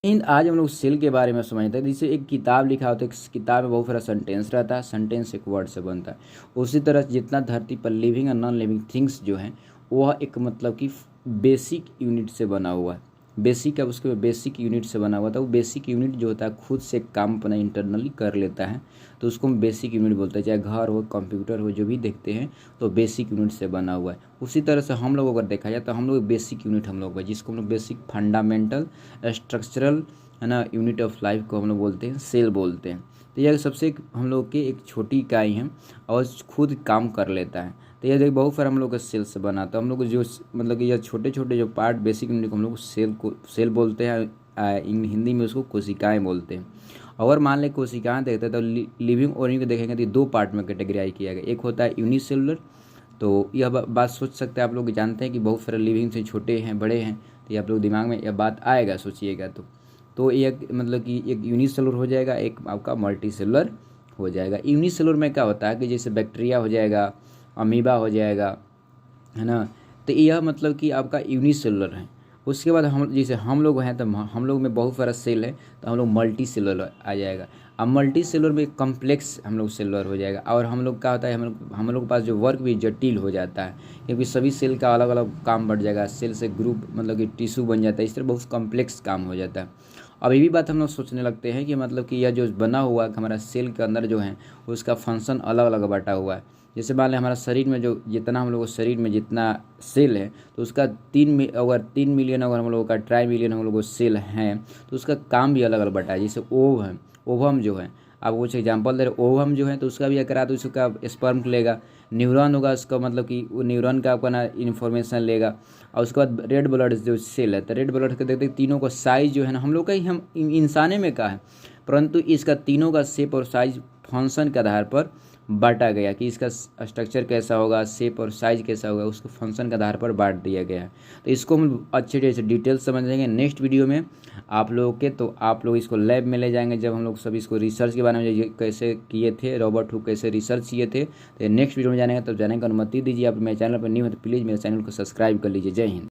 इन आज हम लोग सेल के बारे में समझते हैं। जैसे एक किताब लिखा होता है, इस किताब में बहुत सारा सेंटेंस रहता है, सेंटेंस एक वर्ड से बनता है। उसी तरह जितना धरती पर लिविंग और नॉन लिविंग थिंग्स जो हैं वह एक मतलब कि बेसिक यूनिट से बना हुआ है। बेसिक है उसके बेसिक यूनिट से बना हुआ था। वो बेसिक यूनिट जो होता है खुद से काम अपना इंटरनली कर लेता है, तो उसको हम बेसिक यूनिट बोलते हैं। चाहे घर हो, कंप्यूटर हो, जो भी देखते हैं तो बेसिक यूनिट से बना हुआ है। उसी तरह से हम लोग अगर देखा जाए तो हम लोग बेसिक यूनिट हम लोग है, जिसको हम लोग बेसिक फंडामेंटल स्ट्रक्चरल है ना यूनिट ऑफ लाइफ को हम लोग बोलते हैं, सेल बोलते हैं। तो यह सबसे हम लोग की एक छोटी इकाई है और खुद काम कर लेता है। तो यह देखिए बहुत सारा हम लोग का सेल से बना, तो हम लोग जो मतलब कि यह छोटे छोटे जो पार्ट बेसिक यूनिट को हम लोग सेल बोलते हैं। हिंदी में उसको कोशिकाएं बोलते हैं। अगर मान लें कोशिकाएं देखते हैं तो लिविंग ऑर्गेनिज्म को देखेंगे तो दो पार्ट में कैटेगराइज किया गया। एक होता है यूनिसेलुलर, तो यह बात सोच सकते हैं आप लोग, जानते हैं कि बहुत सारे लिविंग से छोटे हैं, बड़े हैं, तो ये आप लोग दिमाग में यह बात आएगा, सोचिएगा। तो एक मतलब कि एक यूनिसेलुलर हो जाएगा, एक आपका मल्टी सेलुलर हो जाएगा। यूनिसेलुलर में क्या होता है कि जैसे बैक्टीरिया हो जाएगा, अमीबा हो जाएगा, है ना। तो यह मतलब कि आपका यूनिसेलुलर है। उसके बाद हम जैसे हम लोग हैं तो हम लोग में बहुत सारा सेल है, तो हम लोग मल्टी सेलुलर आ जाएगा। अब मल्टी सेलुलर में कम्प्लेक्स हम लोग सेलुलर हो जाएगा। और हम लोग क्या होता है, हम लोग के पास जो वर्क भी जटिल हो जाता है, क्योंकि सभी सेल का अलग अलग काम बढ़ जाएगा। सेल से ग्रुप मतलब कि टिश्यू बन जाता है, इस तरह बहुत कम्प्लेक्स काम हो जाता है। अब ये भी बात हम लोग सोचने लगते हैं कि मतलब कि यह जो बना हुआ है हमारा सेल के अंदर जो है उसका फंक्शन अलग अलग बटा हुआ है। जैसे मान लें हमारा शरीर में जो जितना हम लोग शरीर में जितना सेल है, तो उसका अगर 3 मिलियन अगर हम लोगों का ट्राई मिलियन हम लोग को सेल हैं, तो उसका काम भी अलग अलग बटा है। जैसे ओव है, ओवम जो है, आप कुछ एग्जांपल दे रहे, ओवम जो है तो उसका भी अगर तो उसका स्पर्म लेगा। न्यूरॉन होगा उसका मतलब कि वो न्यूरॉन का अपना इन्फॉर्मेशन लेगा। और उसके बाद रेड ब्लड जो सेल है, तो रेड ब्लड के देखते तीनों का साइज जो है ना हम लोग का ही हम इंसाने में का है, परंतु इसका तीनों का शेप और साइज फंक्शन के आधार पर बांटा गया कि इसका स्ट्रक्चर कैसा होगा, शेप और साइज कैसा होगा, उसको फंक्शन के आधार पर बांट दिया गया है। तो इसको हम अच्छे से डिटेल समझेंगे नेक्स्ट वीडियो में आप लोगों के। तो आप लोग इसको लैब में ले जाएंगे जब हम लोग सब इसको रिसर्च के बारे में कैसे किए थे, रॉबर्ट हुक कैसे रिसर्च किए थे। तो नेक्स्ट वीडियो में जानेंगे, तब जाने की अनुमति दीजिए। आप मेरे चैनल पर न्यू है तो प्लीज़ मेरे चैनल को सब्सक्राइब कर लीजिए। जय हिंद।